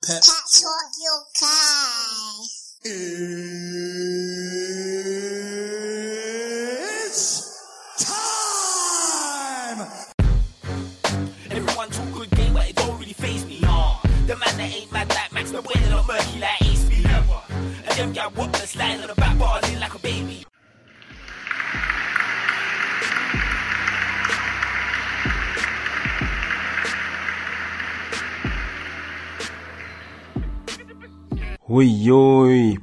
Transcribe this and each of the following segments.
Pep Talk UK. It's time! Everyone talk good game, but it don't really faze me. The man that ain't mad like Max, the boy that not murky like Ace B. And them guy walk the slide on the back bar in like a baby. Oi,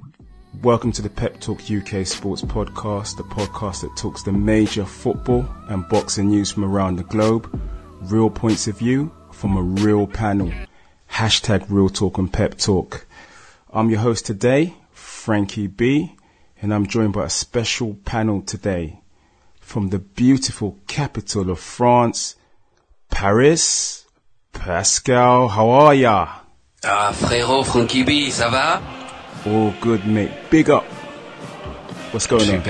welcome to the Pep Talk UK Sports Podcast, the podcast that talks the major football and boxing news from around the globe, real points of view from a real panel. Hashtag Real Talk and Pep Talk. I'm your host today, Frankie B, and I'm joined by a special panel today from the beautiful capital of France, Paris. Pascal, how are ya? Ah, frérot, Frankie B, ça va? All good, mate. Big up. What's going on?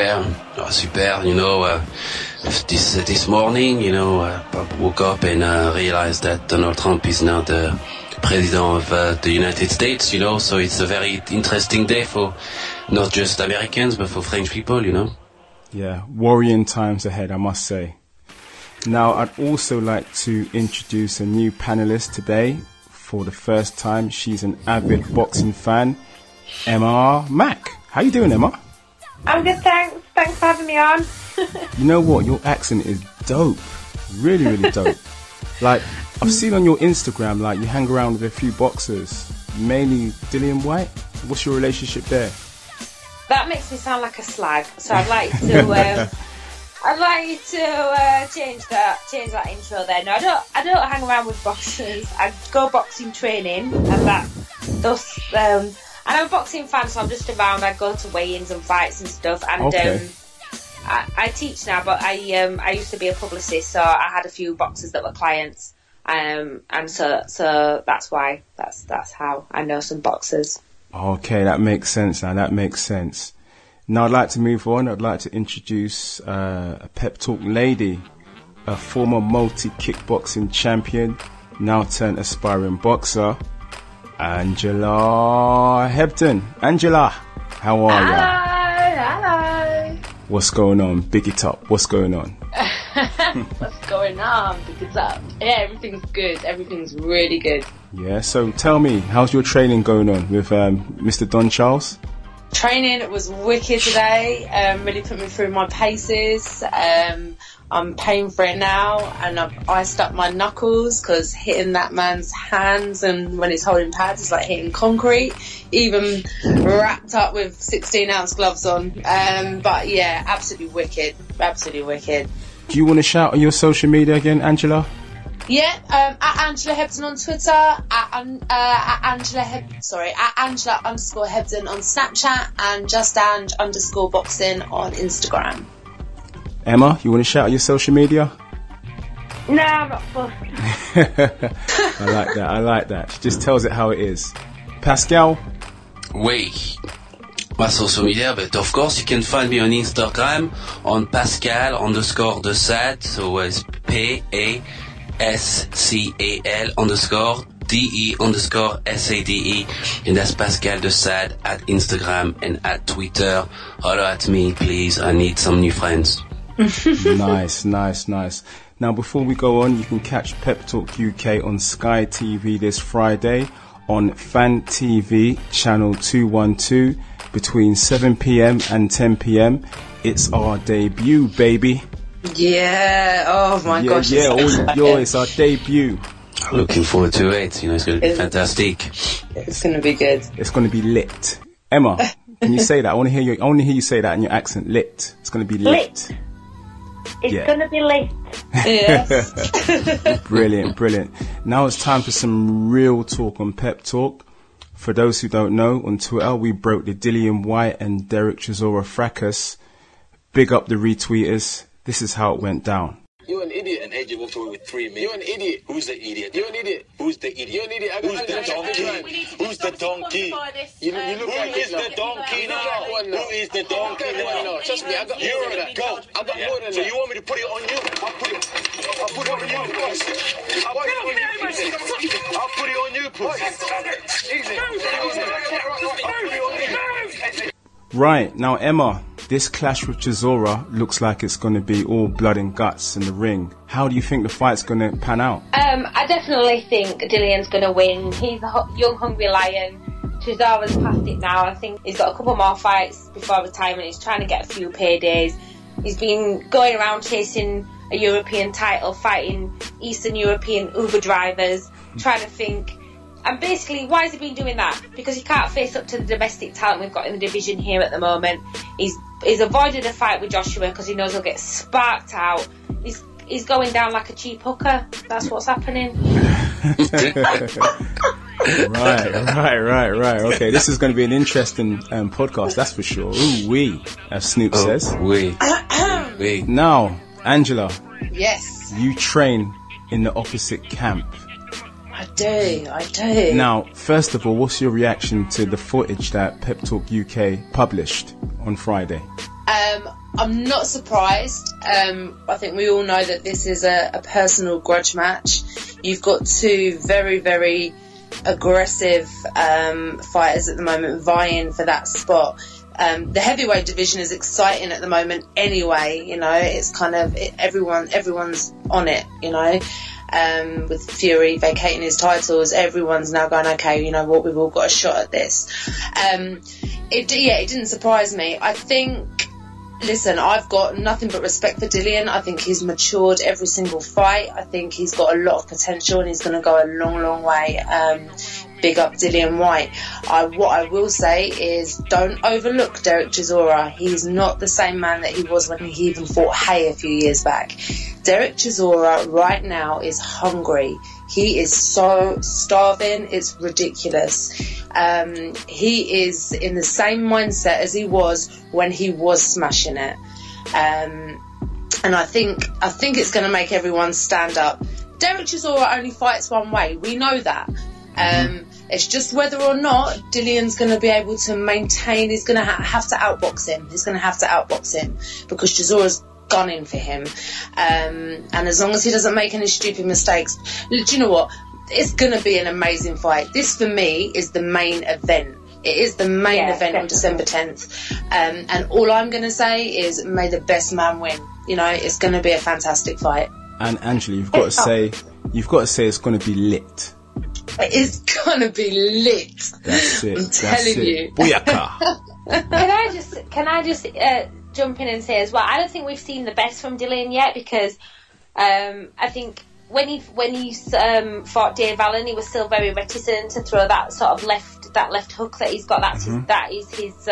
Super. You know, this morning, you know, I woke up and realized that Donald Trump is now the president of the United States, you know, so it's a very interesting day for not just Americans, but for French people, you know. Yeah, worrying times ahead, I must say. Now, I'd also like to introduce a new panelist today. For the first time, she's an avid boxing fan, Emma Mack. How you doing, Emma? I'm good, thanks. Thanks for having me on. You know what? Your accent is dope. Really, really dope. Like, I've seen on your Instagram, like, you hang around with a few boxers, mainly Dillian Whyte. What's your relationship there? That makes me sound like a slag, so I'd like to... I'd like you to change that intro there. No, I don't hang around with boxers. I go boxing training, and and I'm a boxing fan, so I'm just around. I go to weigh-ins and fights and stuff, and okay. I teach now. But I used to be a publicist, so I had a few boxers that were clients, and so that's why that's how I know some boxers. Okay, that makes sense. Now that makes sense. Now I'd like to move on. I'd like to introduce a Pep Talk lady, a former multi-kickboxing champion, now turned aspiring boxer, Angela Hebden. Angela, how are you? Hello. What's going on? Big it up. What's going on? What's going on? Big it up. Yeah, everything's good. Everything's really good. Yeah, so tell me, how's your training going on with Mr. Don Charles? Training was wicked today, really put me through my paces. I'm paying for it now, and I've iced up my knuckles because hitting that man's hands and when he's holding pads is like hitting concrete, even wrapped up with 16-ounce gloves on. But yeah, absolutely wicked. Do you want to shout on your social media again, Angela? Yeah, at Angela Hebden on Twitter, at Angela _ Hebden on Snapchat, and _boxing on Instagram. Emma, you want to shout out your social media? No, I'm not fussed. I like that. She just tells it how it is. Pascal? Oui. My social media, but of course you can find me on Instagram on Pascal _Desad, so it's PASCAL _DE_SADE, and that's Pascal Desad at Instagram and at Twitter. Holler at me, please. I need some new friends. Nice. Now, before we go on, you can catch Pep Talk UK on Sky TV this Friday on Fan TV channel 212 between 7 p.m. and 10 p.m. It's our debut, baby. Yeah, oh my gosh. Yeah, it's our debut. Looking forward to it. You know, it's going to be fantastic. It's going to be good. It's going to be lit. Emma, can you say that? I want to hear you say that in your accent. Lit. It's going to be lit. It's going to be lit. Yes. Brilliant. Now it's time for some real talk on Pep Talk. For those who don't know, on Twitter we broke the Dillian Whyte and Derrick Chisora fracas. Big up the retweeters. This is how it went down. You're an idiot. And AJ walked away with 3 million. You're an idiot. Who's the idiot? You're an idiot. Who's the idiot? You're an idiot. Who's the donkey? Who's the donkey? You look like Who is the donkey now? Who is the donkey now? Trust me, I got more than that. Go. I got more than that. So you want me to put it on you? I'll put it on you. I'll put it on you, pussy. Right, now Emma, this clash with Chisora looks like it's going to be all blood and guts in the ring. How do you think the fight's going to pan out? I definitely think Dillian's going to win. He's a young, hungry lion. Chisora's past it now. I think he's got a couple more fights before retirement. He's trying to get a few paydays. He's been going around chasing a European title, fighting Eastern European Uber drivers, trying to think. And basically, why has he been doing that? Because he can't face up to the domestic talent we've got in the division here at the moment. He's avoided a fight with Joshua because he knows he'll get sparked out. He's going down like a cheap hooker. That's what's happening. Right. Okay, this is going to be an interesting podcast, that's for sure. Ooh, wee, as Snoop says. Wee. Now, Angela. Yes. You train in the opposite camp. I do. Now, first of all, what's your reaction to the footage that Pep Talk UK published on Friday? I'm not surprised. I think we all know that this is a personal grudge match. You've got two very, very aggressive fighters at the moment vying for that spot. The heavyweight division is exciting at the moment anyway, you know, it's kind of everyone's on it, you know. With Fury vacating his titles, everyone's now going, okay, you know what, we've all got a shot at this. It didn't surprise me. I think, listen, I've got nothing but respect for Dillian. I think he's matured every single fight. I think he's got a lot of potential and he's going to go a long, long way. Big up Dillian Whyte. What I will say is don't overlook Derrick Chisora. He's not the same man that he was when he even fought Hay a few years back. Derrick Chisora right now is hungry. He is so starving, it's ridiculous. He is in the same mindset as he was when he was smashing it. And I think it's going to make everyone stand up. Derrick Chisora only fights one way. We know that. It's just whether or not Dillian's going to be able to maintain. He's going to have to outbox him. He's going to have to outbox him because Chisora's gunning for him. And as long as he doesn't make any stupid mistakes, do you know what? It's going to be an amazing fight. This, for me, is the main event. It is the main event on December 10th. And all I'm going to say is may the best man win. You know, it's going to be a fantastic fight. And Angela, you've got to say it's going to be lit. It's going to be lit. That's it. I'm telling you. Booyaka. Can I just jump in and say as well, I don't think we've seen the best from Dillian yet because I think when he fought Dave Allen, he was still very reticent to throw that sort of left hook that he's got. That is his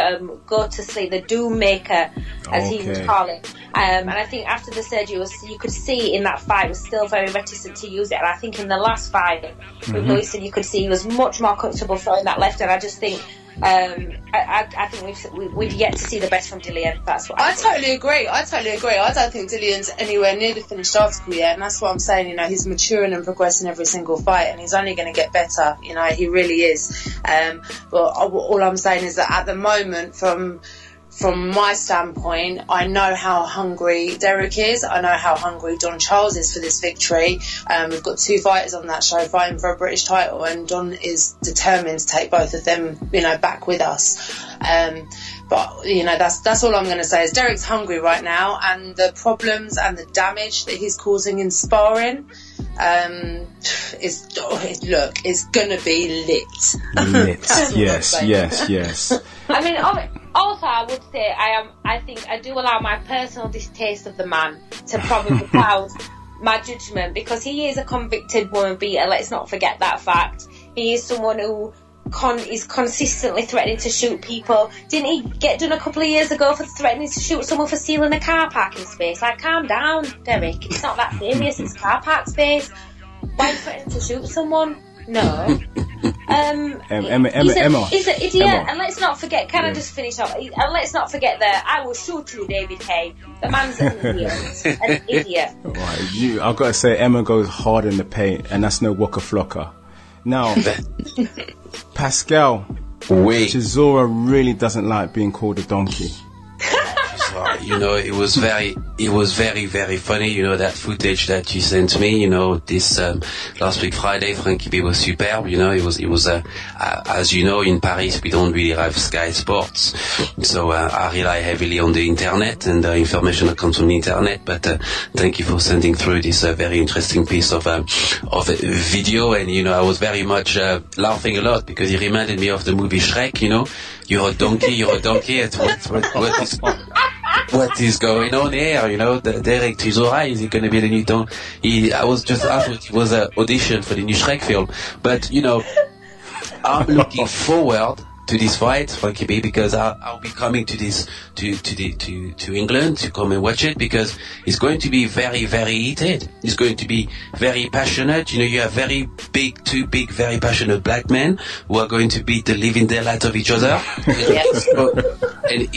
go to sleep, the doom maker, as he would call it. And I think after the surgery, you could see in that fight was still very reticent to use it. And I think in the last fight with Lloyd, you could see he was much more comfortable throwing that left. And I just think I think we've yet to see the best from Dillian. That's what I totally agree. I don't think Dillian's anywhere near the finished article yet, and that's what I'm saying. You know, he's maturing and progressing every single fight, and he's only going to get better. You know, he really is. But all I'm saying is that at the moment, from my standpoint, I know how hungry Derrick is. I know how hungry Don Charles is for this victory. We've got two fighters on that show fighting for a British title, and Don is determined to take both of them, you know, back with us. But you know, that's all I'm going to say is Derrick's hungry right now, and the problems and the damage that he's causing in sparring, it's going to be lit. Yes. I mean, also I would say I do allow my personal distaste of the man to probably cloud my judgment because he is a convicted woman beater. Let's not forget that fact. He is someone who is consistently threatening to shoot people. Didn't he get done a couple of years ago for threatening to shoot someone for stealing a car parking space? Like, calm down, Derrick. It's not that serious. It's car park space. Why are you threatening to shoot someone? No. Emma. He's an idiot. Emma. And let's not forget, can I just finish off? And let's not forget that I will shoot you, David Hay. The man's an idiot. Right, I've got to say, Emma goes hard in the paint, and that's no Waka Flocka. Now, Pascal, Chisora really doesn't like being called a donkey. you know, it was very, very funny, you know, that footage that you sent me, you know, this, last week Friday, Frankie B was superb, you know, it was, as you know, in Paris, we don't really have Sky Sports, so, I rely heavily on the internet and the information that comes from the internet, but, thank you for sending through this, very interesting piece of video, and, you know, I was very much, laughing a lot, because it reminded me of the movie Shrek, you know, you're a donkey, what is going on here, you know, Derrick Chisora, is he going to be the new donkey? I was just after it was an audition for the new Shrek film, but, you know, I'm looking forward to this fight, Frankie B, because I'll be coming to this, to England to come and watch it, because it's going to be very, very heated. It's going to be very passionate. You know, you have two big, very passionate black men who are going to beat the living daylight of each other. And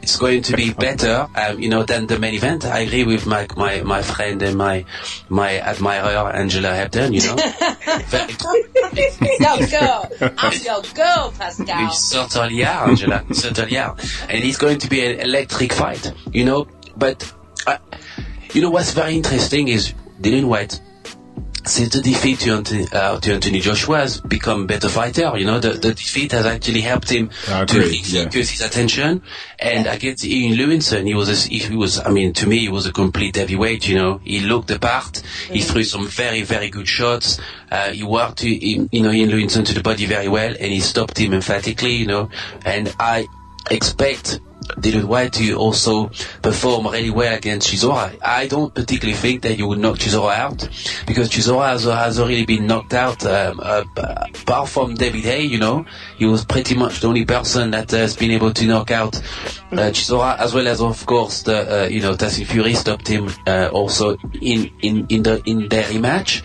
it's going to be better, you know, than the main event. I agree with my friend and my admirer, Angela Hepton, you know. Your girl. I'm your girl, Pascal. You certainly are, Angela. You certainly are. And it's going to be an electric fight, you know. But, you know, what's very interesting is Dillian Whyte, since the defeat to Anthony Joshua, has become a better fighter. You know, the defeat has actually helped him to focus his attention. And against Ian Lewinson, he was, I mean, to me, he was a complete heavyweight, you know. He looked the part. He threw some very, very good shots. He worked, Ian Lewinson to the body very well, and he stopped him emphatically, you know. And I expect Dillian Whyte to also perform really well against Chisora. I don't particularly think that he would knock Chisora out, because Chisora has already been knocked out, apart from David Hay, you know. He was pretty much the only person that has been able to knock out Chisora, as well as, of course, Tyson Fury stopped him also in their rematch.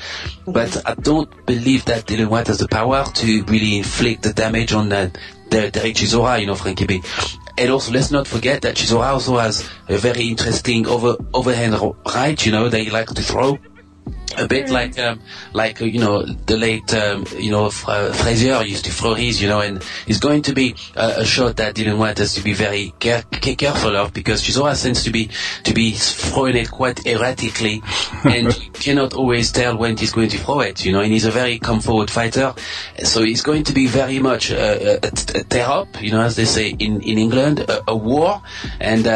But I don't believe that Dillian Whyte has the power to really inflict the damage on Derrick Chisora, you know, Frankie B. And also, let's not forget that Chisora also has a very interesting overhand right, you know, that he likes to throw. A bit like you know, the late, Frazier used to throw his, you know, and it's going to be a shot that Dillian Whyte has to be very careful of, because Chisora tends to be throwing it quite erratically, and you cannot always tell when he's going to throw it, you know, and he's a very come forward fighter, so it's going to be very much a tear up, you know, as they say in England, a war, and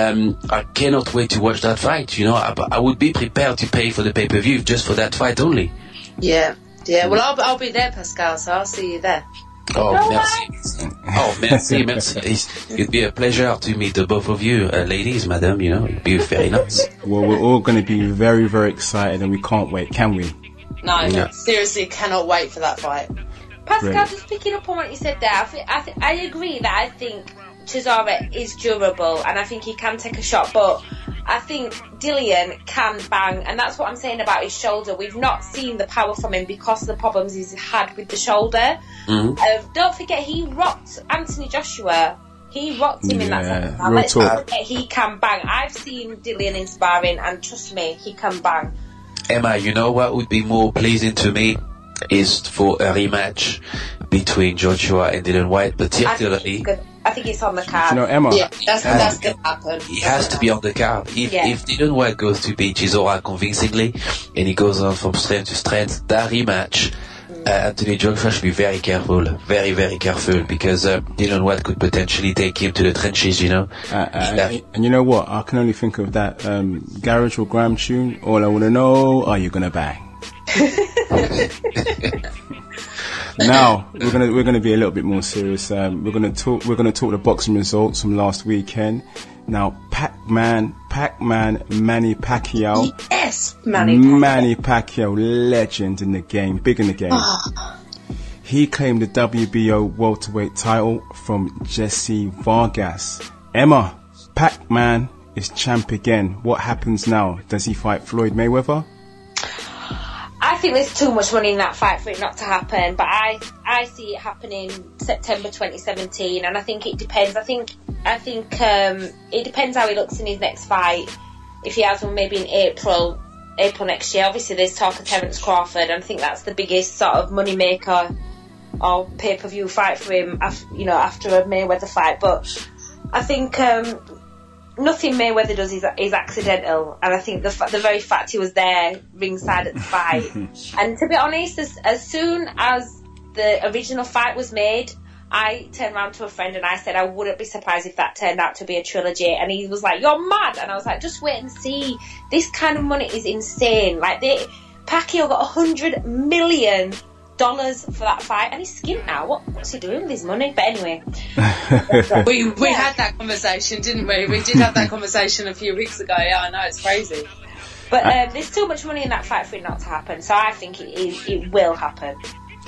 I cannot wait to watch that fight, you know. I would be prepared to pay for the pay-per-view just for that fight only. Yeah. Well, I'll be there, Pascal, so I'll see you there. Oh, merci. Oh, merci. It'd be a pleasure to meet the both of you, ladies, madam, you know, it'd be very nice. Well, we're all going to be very, very excited, and we can't wait, can we? No, seriously, cannot wait for that fight. Pascal, just picking up on what you said there, I agree that I think Chisora is durable, and I think he can take a shot, but I think Dillian can bang, and that's what I'm saying about his shoulder. We've not seen the power from him because of the problems he's had with the shoulder. Don't forget, he rocked Anthony Joshua. He rocked him in that second round. Let's not forget, he can bang. I've seen Dillian in sparring, and trust me, he can bang. Emma, you know what would be more pleasing to me is for a rematch between Joshua and Dillian Whyte, particularly. I think it's on the card. You know, Emma. Yeah, that's going to happen. He has to be on the card. If Dillian Whyte goes to beat Chisora convincingly, and he goes on from strength to strength, that rematch, Anthony Joshua should be very careful, very, very careful, because Dillian Whyte could potentially take him to the trenches, you know. And you know what? I can only think of that Garage or Graham tune. All I want to know, are you gonna bang? Now we're gonna be a little bit more serious. We're gonna talk the boxing results from last weekend. Now, Pac-Man, Manny Pacquiao. Yes, Manny Pacquiao, legend in the game, big in the game. He claimed the WBO welterweight title from Jesse Vargas. Emma, Pac-Man is champ again. What happens now? Does he fight Floyd Mayweather? I think there's too much money in that fight for it not to happen, but I see it happening September 2017, and I think it depends. I think it depends how he looks in his next fight. If he has one maybe in April next year. Obviously there's talk of Terence Crawford, and I think that's the biggest sort of money maker or pay-per-view fight for him after a Mayweather fight. But I think nothing Mayweather does is accidental, and I think the very fact he was there ringside at the fight, and to be honest, as soon as the original fight was made, I turned around to a friend and I said I wouldn't be surprised if that turned out to be a trilogy, and he was like, "You're mad," and I was like, "Just wait and see. This kind of money is insane. Like, Pacquiao got $100 million for that fight, and he's skint now. What's he doing with his money?" But anyway, we had that conversation, didn't we? We did have that conversation a few weeks ago. Yeah, I know, it's crazy. But there's too much money in that fight for it not to happen, so I think it will happen.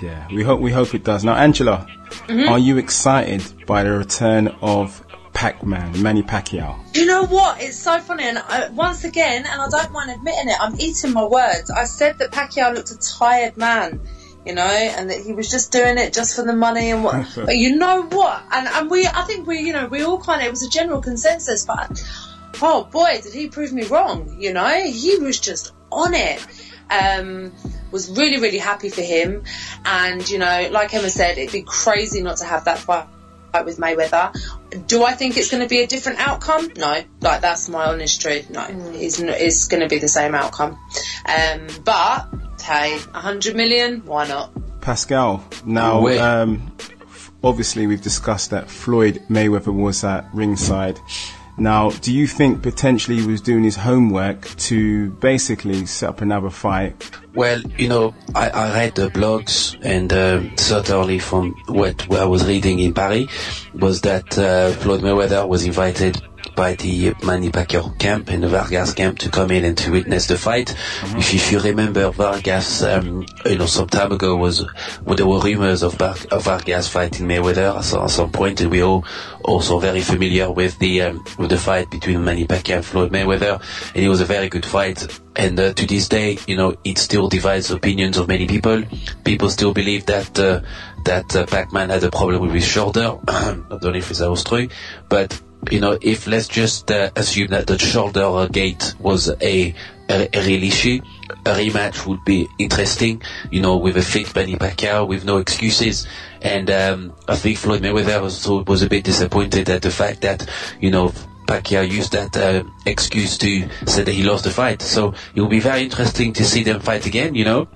Yeah, we hope it does. Now, Angela, are you excited by the return of Pac-Man, Manny Pacquiao? You know what? It's so funny, and once again, and I don't mind admitting it, I'm eating my words. I said that Pacquiao looked a tired man, you know, and that he was just doing it just for the money and what. But you know what? And I think we all kind of, it was a general consensus, but oh boy, did he prove me wrong, you know? He was just on it. Was really, really happy for him, and you know, like Emma said, it'd be crazy not to have that fight with Mayweather. Do I think it's going to be a different outcome? No, like, that's my honest truth. No, it's going to be the same outcome. But hey, 100 million, why not? Pascal, now obviously we've discussed that Floyd Mayweather was at ringside. Now, do you think potentially he was doing his homework to basically set up another fight? Well, you know, I read the blogs, and certainly from what I was reading in Paris was that Floyd Mayweather was invited by the Manny Pacquiao camp and the Vargas camp to come in and to witness the fight. If you remember, Vargas, some time ago there were rumors of Vargas fighting Mayweather at some point, and we all also very familiar with the fight between Manny Pacquiao and Floyd Mayweather, and it was a very good fight. And to this day, you know, it still divides opinions of many people. People still believe that Pac-Man had a problem with his shoulder. I don't know if that was true, but you know, if let's just assume that the shoulder gate was a real issue, a rematch would be interesting, you know, with a fit Manny Pacquiao, with no excuses. And I think Floyd Mayweather was a bit disappointed at the fact that, you know, Pacquiao used that excuse to say that he lost the fight. So it will be very interesting to see them fight again, you know.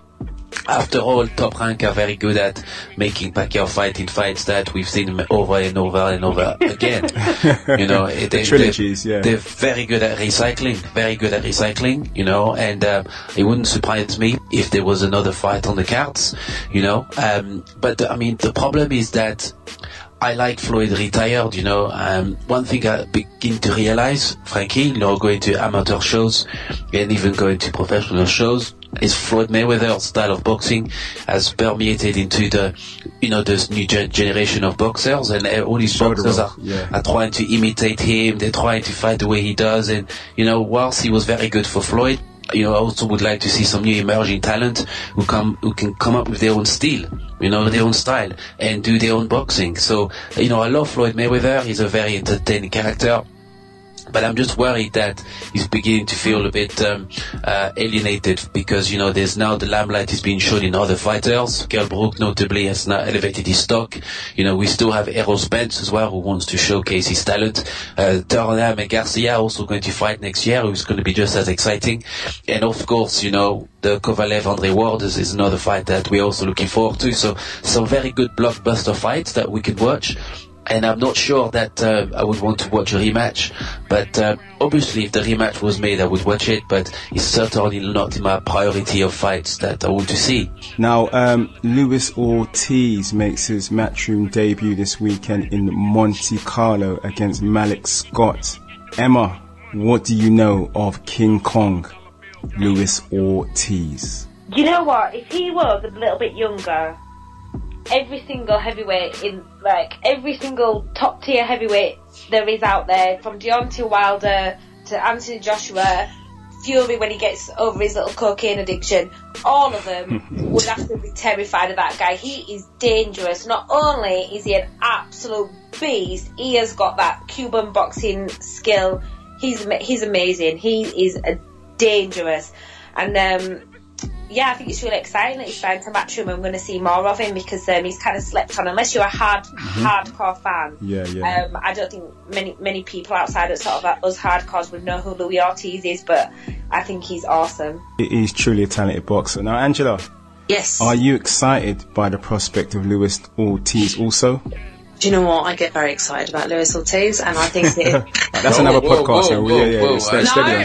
After all, Top Rank are very good at making Pacquiao fight in fights that we've seen over and over and over again. You know, they're very good at recycling, you know, and it wouldn't surprise me if there was another fight on the cards, you know. But I mean, the problem is that I like Floyd retired, you know. One thing I begin to realize, frankly, you know, going to amateur shows and even going to professional shows, is Floyd Mayweather's style of boxing has permeated into this new generation of boxers, and all these boxers are trying to imitate him. They're trying to fight the way he does, and you know, whilst he was very good for Floyd, you know, I also would like to see some new emerging talent who can come up with their own style, you know, their own style, and do their own boxing. So, you know, I love Floyd Mayweather. He's a very entertaining character. But I'm just worried that he's beginning to feel a bit alienated, because, you know, there's now the limelight is being shown in other fighters. Kell Brook notably has now elevated his stock. You know, we still have Errol Spence as well, who wants to showcase his talent. Turnham and Garcia also going to fight next year, who's going to be just as exciting. And of course, you know, the Kovalev-Andre Ward is another fight that we're also looking forward to. So some very good blockbuster fights that we can watch. And I'm not sure that I would want to watch a rematch, but obviously if the rematch was made, I would watch it, but it's certainly not in my priority of fights that I want to see. Now, Luis Ortiz makes his Matchroom debut this weekend in Monte Carlo against Malik Scott. Emma, what do you know of King Kong, Luis Ortiz? You know what? If he was a little bit younger, every single heavyweight every single top tier heavyweight there is out there, from Deontay Wilder to Anthony Joshua, Fury when he gets over his little cocaine addiction, all of them would have to be terrified of that guy. He is dangerous. Not only is he an absolute beast, he has got that Cuban boxing skill. He's amazing. He is dangerous. And I think it's really exciting that he's signed to Matchroom. I'm going to see more of him because he's kind of slept on. Unless you're a hardcore fan, I don't think many people outside of sort of us hardcores would know who Louis Ortiz is, but I think he's awesome. He's truly a talented boxer. Now, Angela, yes, are you excited by the prospect of Louis Ortiz also? Do you know what? I get very excited about Louis Ortiz, and I think that's another podcast.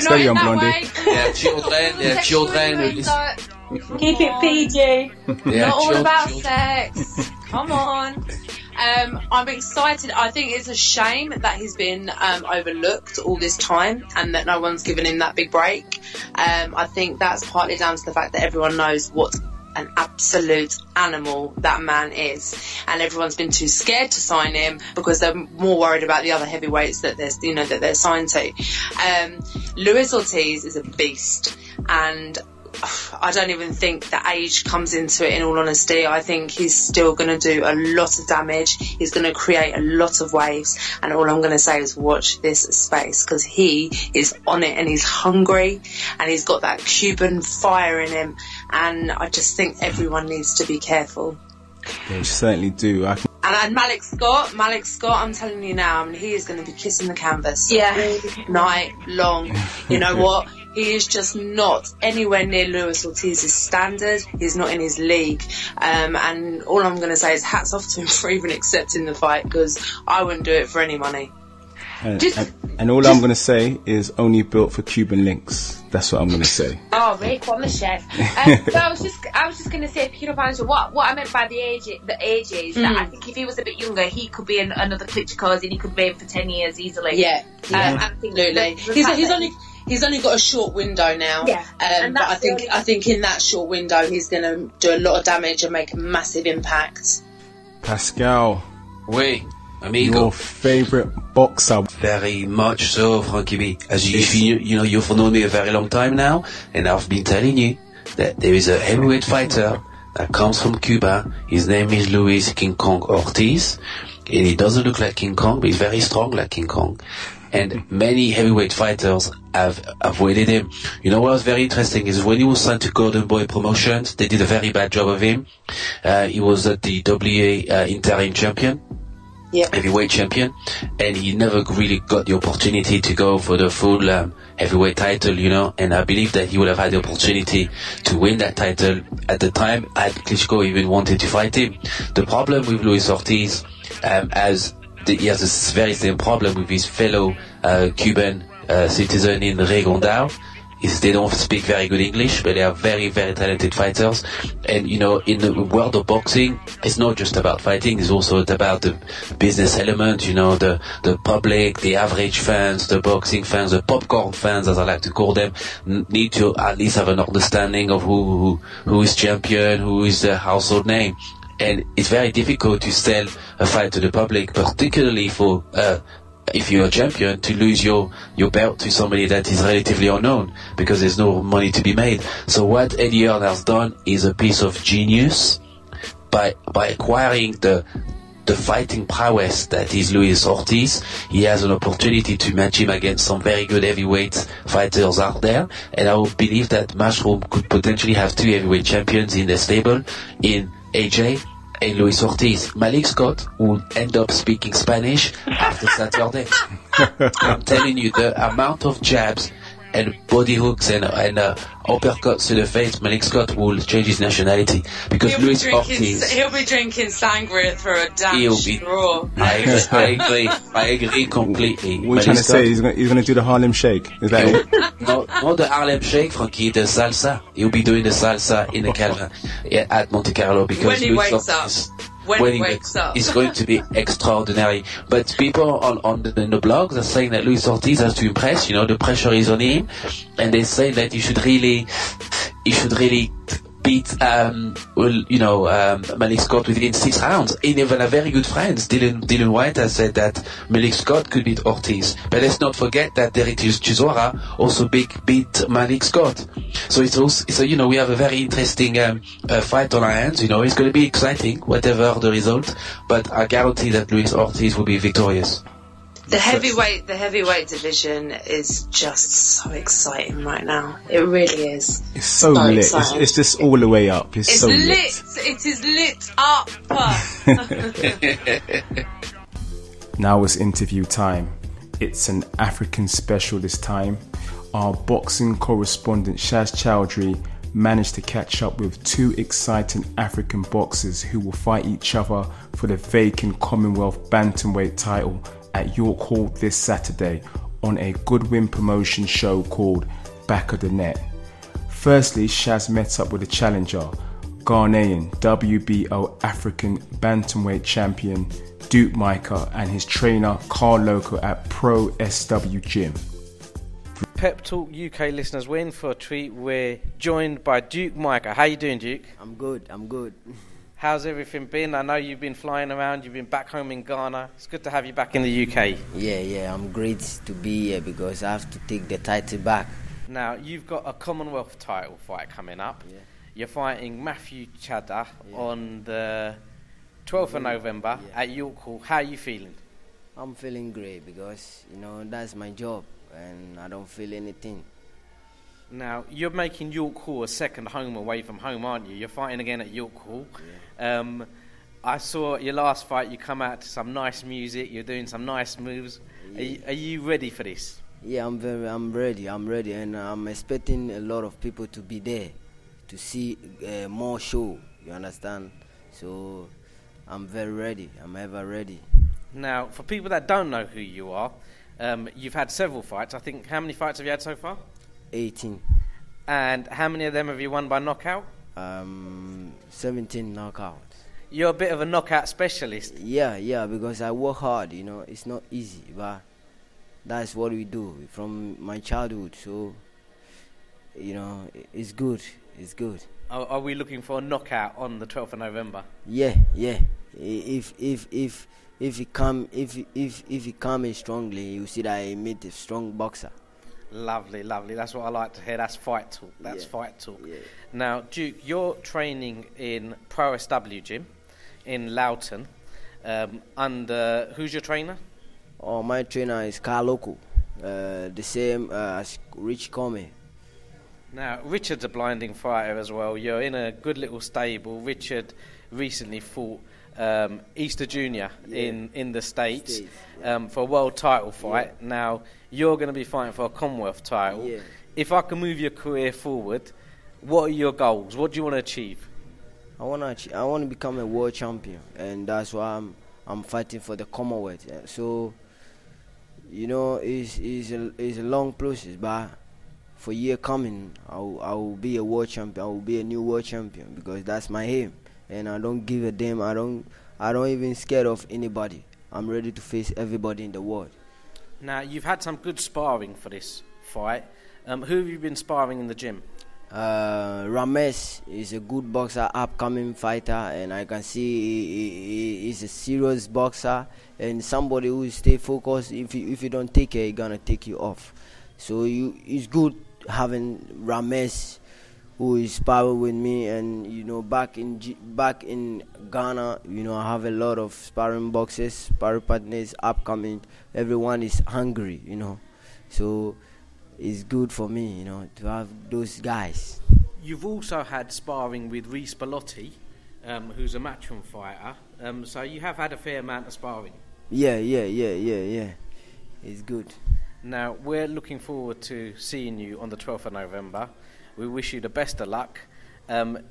Steady on, Blondie. Children. Keep it PG. Not all about sex. Come on. I'm excited. I think it's a shame that he's been overlooked all this time and that no one's given him that big break. I think that's partly down to the fact that everyone knows what an absolute animal that man is, and everyone's been too scared to sign him because they're more worried about the other heavyweights that they're signed to. Louis Ortiz is a beast, and I don't even think that age comes into it, in all honesty. I think he's still going to do a lot of damage. He's going to create a lot of waves, and all I'm going to say is watch this space, because he is on it and he's hungry and he's got that Cuban fire in him, and I just think everyone needs to be careful. Yeah, you certainly do. And Malik Scott, I'm telling you now, he is going to be kissing the canvas all night long. You know what? He is just not anywhere near Louis Ortiz's standard. He's not in his league. And all I'm going to say is hats off to him for even accepting the fight, because I wouldn't do it for any money. And all I'm going to say is only built for Cuban links. That's what I'm going to say. Oh, Rick, on the chef. So I was just going to say, picking up on what I meant by the age is that I think if he was a bit younger, he could be another Klitschko's and he could be in for 10 years easily. Yeah, absolutely. He's only got a short window now, but I think in that short window he's going to do a lot of damage and make a massive impact. Pascal, oui, amigo. Your favourite boxer? Very much so, Frankie B. As you've known me a very long time now, and I've been telling you that there is a heavyweight fighter that comes from Cuba. His name is Luis King Kong Ortiz, and he doesn't look like King Kong, but he's very strong like King Kong. And many heavyweight fighters have avoided him. You know what was very interesting is when he was signed to Golden Boy Promotions, they did a very bad job of him. He was the WA interim champion, heavyweight champion, and he never really got the opportunity to go for the full heavyweight title, and I believe that he would have had the opportunity to win that title at the time had Klitschko even wanted to fight him. The problem with Luis Ortiz, he has this very same problem with his fellow Cuban citizen in Regondao, is they don't speak very good English, but they are very, very talented fighters. And, in the world of boxing, it's not just about fighting, it's also about the business element, the public, the average fans, the boxing fans, the popcorn fans, as I like to call them, need to at least have an understanding of who is champion, who is the household name. And it's very difficult to sell a fight to the public, particularly for if you're a champion, to lose your belt to somebody that is relatively unknown, because there's no money to be made. So what Eddie Hearn has done is a piece of genius by acquiring the fighting prowess that is Luis Ortiz. He has an opportunity to match him against some very good heavyweight fighters out there, and I would believe that Matchroom could potentially have 2 heavyweight champions in their stable, in AJ and Luis Ortiz. Malik Scott will end up speaking Spanish after Saturday. I'm telling you, the amount of jabs and body hooks and uppercuts to the face, Malik Scott will change his nationality, because Luis Ortiz, he'll be drinking sangria through a damn straw. I agree completely. What are you trying to say? He's going to do the Harlem Shake? Is that it? Not the Harlem Shake, Frankie. The salsa. He'll be doing the salsa in the Calvin at Monte Carlo, because when he wakes up. When he wakes up, it's going to be extraordinary. But people on the blogs are saying that Luis Ortiz has to impress. The pressure is on him, and they say that he should really beat Malik Scott within 6 rounds. And even a very good friend, Dillian Whyte, has said that Malik Scott could beat Ortiz. But let's not forget that Derrick Chisora also beat Malik Scott. So it's also, we have a very interesting fight on our hands. It's going to be exciting, whatever the result. But I guarantee that Luis Ortiz will be victorious. The heavyweight division is just so exciting right now. It really is. It's so lit. It's just all the way up. It's so lit. It is lit up. Now it's interview time. It's an African special this time. Our boxing correspondent Shaz Chowdhury managed to catch up with two exciting African boxers who will fight each other for the vacant Commonwealth Bantamweight title at York Hall this Saturday on a Goodwin promotion show called Back of the Net. Firstly, Shaz met up with the challenger, Ghanaian WBO African Bantamweight champion Duke Micah and his trainer Carl Loko at Pro SW Gym. Pep Talk UK listeners, we're in for a treat. We're joined by Duke Micah. How you doing, Duke? I'm good. How's everything been? I know you've been flying around, you've been back home in Ghana. It's good to have you back in the UK. Yeah, I'm great to be here because I have to take the title back. Now, you've got a Commonwealth title fight coming up. Yeah. You're fighting Matthew Chanda on the 12th of November at York Hall. How are you feeling? I'm feeling great because, that's my job and I don't feel anything. Now, you're making York Hall a second home away from home, aren't you? You're fighting again at York Hall. Yeah. I saw your last fight, you come out to some nice music, you're doing some nice moves. Yeah. Are you ready for this? Yeah, I'm ready, and I'm expecting a lot of people to be there to see more show, you understand? So, I'm very ready, I'm ever ready. Now, for people that don't know who you are, you've had several fights. I think, how many fights have you had so far? 18. And how many of them have you won by knockout? 17 knockouts. You're a bit of a knockout specialist. Yeah, because I work hard, it's not easy, but that's what we do from my childhood, so, it's good. Are we looking for a knockout on the 12th of November? Yeah. If he come strongly, you see that I meet a strong boxer. Lovely. That's what I like to hear. That's fight talk. Fight talk. Yeah. Now, Duke, you're training in Pro SW Gym in Loughton. Under who's your trainer? Oh, my trainer is Carl Loko, the same as Rich Comey. Now, Richard's a blinding fighter as well. You're in a good little stable. Richard recently fought Easter Junior in the States for a world title fight. Yeah. Now, you're going to be fighting for a Commonwealth title. Yeah. If I can move your career forward, what are your goals? What do you want to achieve? I want to become a world champion, and that's why I'm fighting for the Commonwealth. So, it's a long process, but for year coming, I will be a world champion. I will be a new world champion because that's my aim, and I don't give a damn. I don't even scared of anybody. I'm ready to face everybody in the world. Now, you've had some good sparring for this fight. Who have you been sparring in the gym? Ramesh is a good boxer, upcoming fighter, and I can see he's a serious boxer and somebody who stay focused. If you don't take it, he's gonna take you off. So it's good having Ramesh who is sparring with me, and back in Ghana, I have a lot of sparring boxers, sparring partners upcoming. Everyone is hungry, so it's good for me, to have those guys. You've also had sparring with Reece Bellotti, who's a Matchroom fighter. So you have had a fair amount of sparring. Yeah. It's good. Now, we're looking forward to seeing you on the 12th of November. We wish you the best of luck.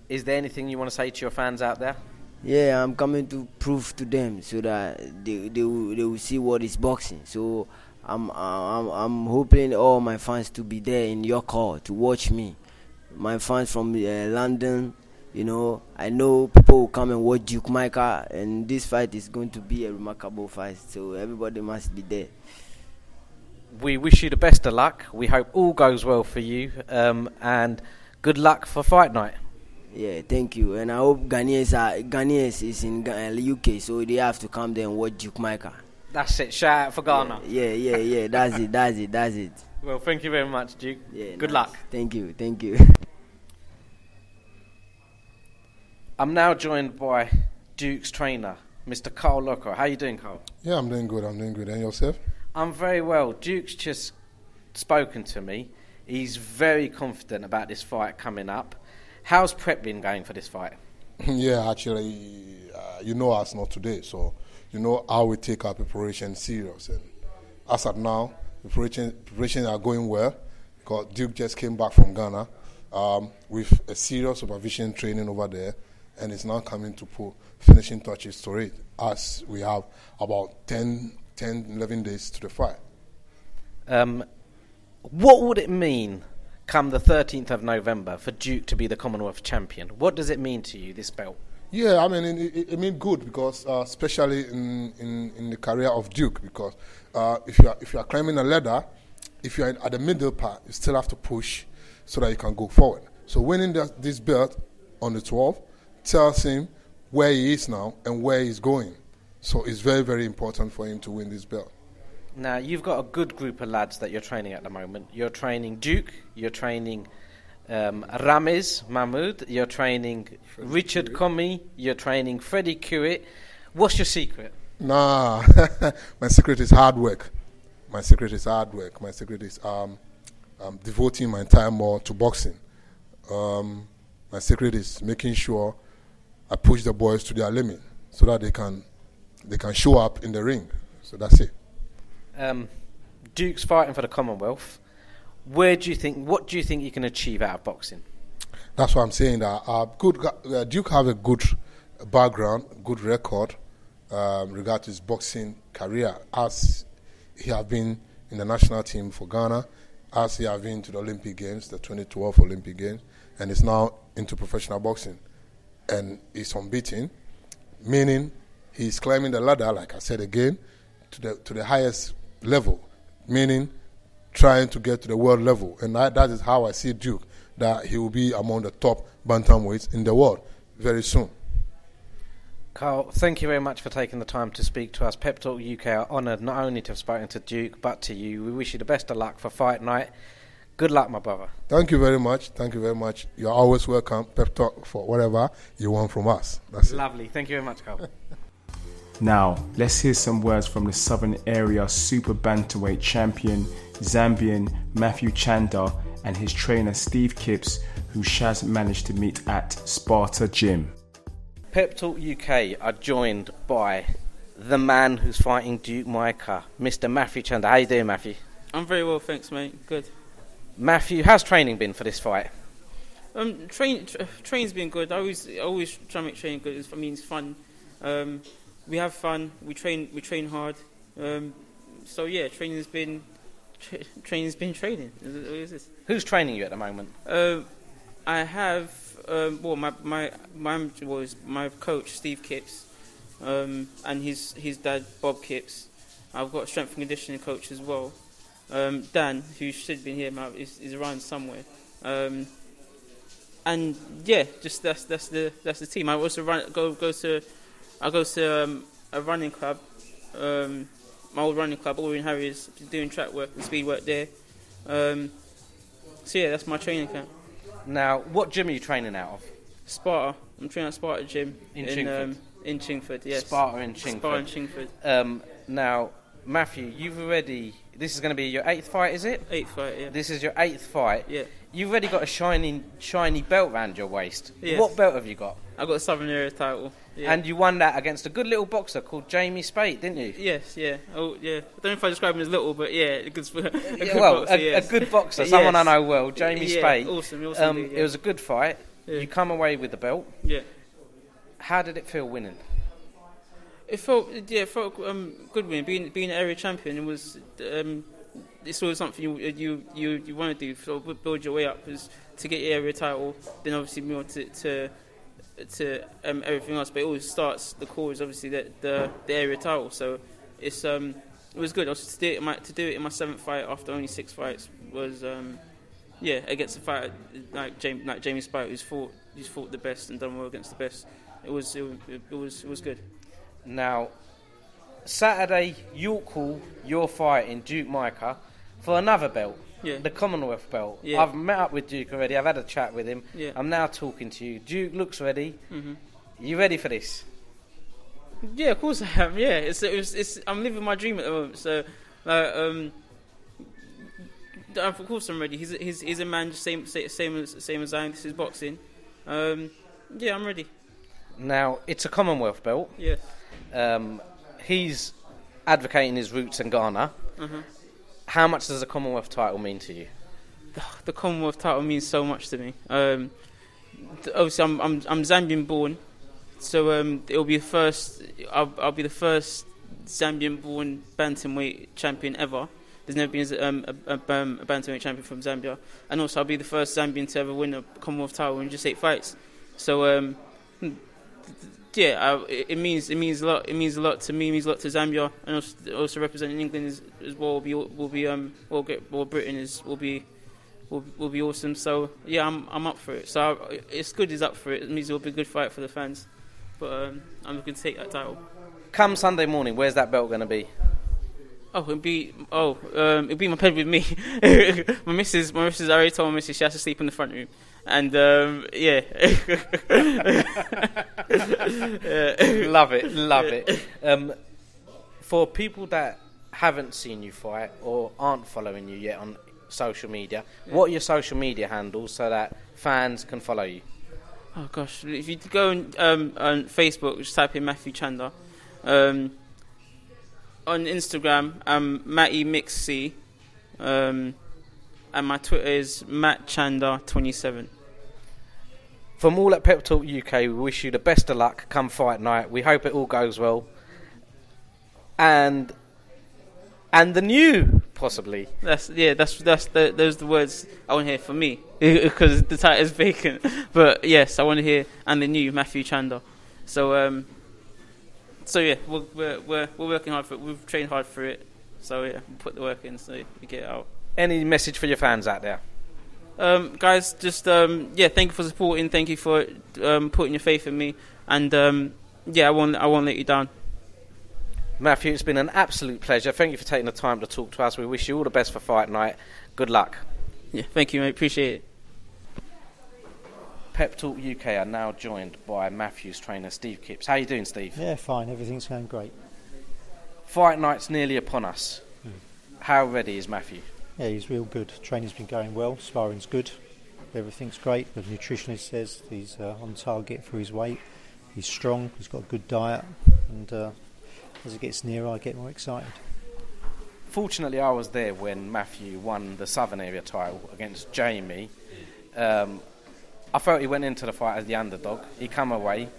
Is there anything you want to say to your fans out there? Yeah, I'm coming to prove to them so that they will see what is boxing. So I'm hoping all my fans to be there in your call to watch me. My fans from London, I know people will come and watch Duke Micah, and this fight is going to be a remarkable fight. So everybody must be there. We wish you the best of luck. We hope all goes well for you, and good luck for fight night. Yeah, thank you. And I hope Ghanaians is in UK, so they have to come there and watch Duke Micah. That's it. Shout out for Ghana. Yeah. That's it. Well, thank you very much, Duke. Yeah, good luck. Thank you. I'm now joined by Duke's trainer, Mr. Carl Loko. How are you doing, Carl? Yeah, I'm doing good. And yourself? I'm very well. Duke's just spoken to me. He's very confident about this fight coming up. How's prep been going for this fight? Yeah, actually, you know us not today, so you know how we take our preparation serious. And as of now, preparations are going well because Duke just came back from Ghana with a serious supervision training over there, and it's now coming to put finishing touches to it as we have about 11 days to the fight. What would it mean come the 13th of November for Duke to be the Commonwealth champion? What does it mean to you, this belt? Yeah, I mean, it means good because, especially in the career of Duke, because if you are climbing a ladder, if you are at the middle part, you still have to push so that you can go forward. So winning this belt on the 12th tells him where he is now and where he's going. So it's very, very important for him to win this belt. Now, you've got a good group of lads that you're training at the moment. You're training Duke, you're training Ramez Mahmoud, you're training Richard Comey, you're training Freddie Kiewit. What's your secret? Nah, my secret is hard work. My secret is devoting my time more to boxing. My secret is making sure I push the boys to their limit so that they can show up in the ring. So that's it. Duke's fighting for the Commonwealth. What do you think you can achieve out of boxing? That's what I'm saying. That Duke have a good background, good record regarding his boxing career, as he have been in the national team for Ghana, as he have been to the Olympic Games, the 2012 Olympic Games, and is now into professional boxing, and he's unbeaten, meaning he's climbing the ladder, like I said again, to the highest level, meaning trying to get to the world level. And that is how I see Duke, that he will be among the top bantamweights in the world very soon. Carl, thank you very much for taking the time to speak to us. Pep Talk UK are honoured not only to have spoken to Duke, but to you. We wish you the best of luck for fight night. Good luck, my brother. Thank you very much. Thank you very much. You're always welcome, Pep Talk, for whatever you want from us. That's lovely. Thank you very much, Carl. Now, let's hear some words from the Southern Area Super Bantamweight champion, Zambian Matthew Chanda, and his trainer Steve Kipps, who Shaz managed to meet at Sparta Gym. Pep Talk UK are joined by the man who's fighting Duke Micah, Mr. Matthew Chanda. How you doing, Matthew? I'm very well, thanks, mate. Good. Matthew, how's training been for this fight? Training's been good. I always try to make training good. It's fun. We have fun. We train hard. So yeah, training's been training. What is this? Who's training you at the moment? I have my coach Steve Kipps, and his dad Bob Kipps. I've got a strength and conditioning coach as well. Dan, who should have been here, is around somewhere. And yeah, just that's the team. I also go to a running club, my old running club, Orient Harriers, doing track work and speed work there. So yeah, that's my training camp. Now, what gym are you training out of? Sparta. I'm training at Sparta Gym in Chingford. In Chingford, yes. Sparta in Chingford. Now, Matthew, this is going to be your 8th fight, is it? 8th fight, yeah. This is your 8th fight. Yeah. You've already got a shiny belt around your waist. Yes. What belt have you got? I got a Southern Area title. Yeah. And you won that against a good little boxer called Jamie Spate, didn't you? Yes, yeah. Oh, yeah. I don't know if I describe him as little, but yeah, a good boxer. A good boxer, someone I know well, Jamie Spate. Awesome. It was a good fight. Yeah. You come away with the belt. Yeah. How did it feel winning? It felt good winning. Being an area champion, it was it's always something you want to do. So build your way up, because to get your area title, then obviously move on to everything else. But it always starts, the core is obviously the area title. So it was good. Also to do it in my 7th fight after only 6 fights was against a fighter like Jamie Spite, who's fought the best and done well against the best. It was good. Now, Saturday, York Hall, you're fighting Duke Micah for another belt, the Commonwealth belt. Yeah. I've met up with Duke already. I've had a chat with him. Yeah. I'm now talking to you. Duke looks ready. Mm-hmm. You ready for this? Yeah, of course I am. Yeah, I'm living my dream at the moment. So, Of course I'm ready. He's a man, same as I am. This is boxing. Yeah, I'm ready. Now, it's a Commonwealth belt. Yeah. He's advocating his roots in Ghana. Uh-huh. How much does a Commonwealth title mean to you? The Commonwealth title means so much to me. Obviously, I'm Zambian born, so it'll be the first. I'll be the first Zambian born bantamweight champion ever. There's never been a bantamweight champion from Zambia, and also I'll be the first Zambian to ever win a Commonwealth title in just 8 fights. So yeah, it means a lot. It means a lot to me. It means a lot to Zambia, and also representing England as well will be awesome. So yeah, I'm up for it. So it's good he's up for it. It means it'll be a good fight for the fans. But I'm looking to take that title. Come Sunday morning, where's that belt going to be? It'll be my bed with me. my missus I already told my missus she has to sleep in the front room. And yeah. Love it. For people that haven't seen you fight or aren't following you yet on social media, what are your social media handles so that fans can follow you? Oh gosh, if you go on Facebook, just type in Matthew Chanda. On Instagram, I'm Matty Mixc, and my Twitter is MattChanda27. From all at Pep Talk UK, we wish you the best of luck come fight night. We hope it all goes well. And the new, possibly. Those are the words I want to hear for me, because the title is vacant. But yes, I want to hear and the new Matthew Chanda. So yeah, we're working hard for it. We've trained hard for it. So yeah, we'll put the work in so we get it out. Any message for your fans out there? Guys, just thank you for supporting. Thank you for putting your faith in me. And yeah, I won't let you down. Matthew, it's been an absolute pleasure. Thank you for taking the time to talk to us. We wish you all the best for fight night. Good luck. Yeah, thank you, mate. Appreciate it. Pep Talk UK are now joined by Matthew's trainer, Steve Kipps. How are you doing, Steve? Yeah, fine. Everything's going great. Fight night's nearly upon us. How ready is Matthew? Yeah, he's real good. Training's been going well. Sparring's good. Everything's great. The nutritionist says he's on target for his weight. He's strong. He's got a good diet. And as it gets nearer, I get more excited. Fortunately, I was there when Matthew won the Southern Area title against Jamie. I felt he went into the fight as the underdog. He come away.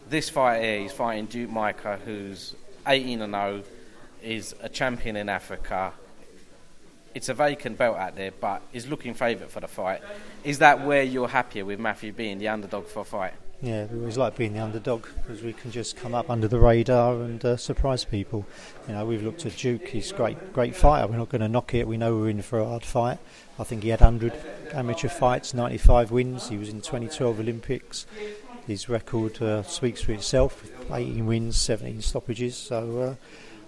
This fight here, he's fighting Duke Micah, who's 18-0, is a champion in Africa. It's a vacant belt out there, but is looking favourite for the fight. Is that where you're happier with Matthew being the underdog for a fight? Yeah, we always like being the underdog because we can just come up under the radar and surprise people. You know, we've looked at Duke. He's a great fighter. We're not going to knock it. We know we're in for a hard fight. I think he had 100 amateur fights, 95 wins. He was in 2012 Olympics. His record speaks for itself, 18 wins, 17 stoppages. So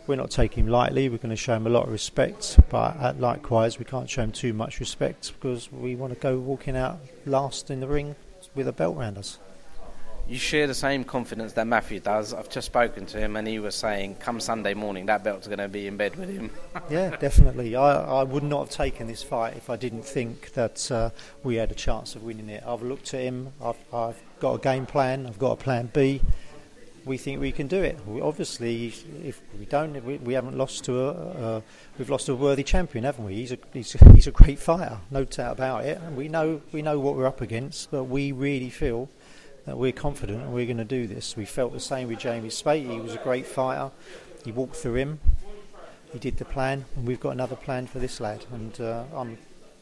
we're not taking him lightly. We're going to show him a lot of respect, but likewise we can't show him too much respect because we want to go walking out last in the ring with a belt round us. You share the same confidence that Matthew does. I've just spoken to him and he was saying come Sunday morning that belt's going to be in bed with him. Yeah, definitely. I would not have taken this fight if I didn't think that we had a chance of winning it. I've looked at him, I've got a game plan, I've got a plan B. We think we can do it. Obviously, if we don't, we haven't lost to we've lost to a worthy champion, haven't we? He's a great fighter, no doubt about it. And we know what we're up against, but we really feel that we're confident and we're going to do this. We felt the same with Jamie Spate. He was a great fighter. He walked through him. He did the plan, and we've got another plan for this lad. And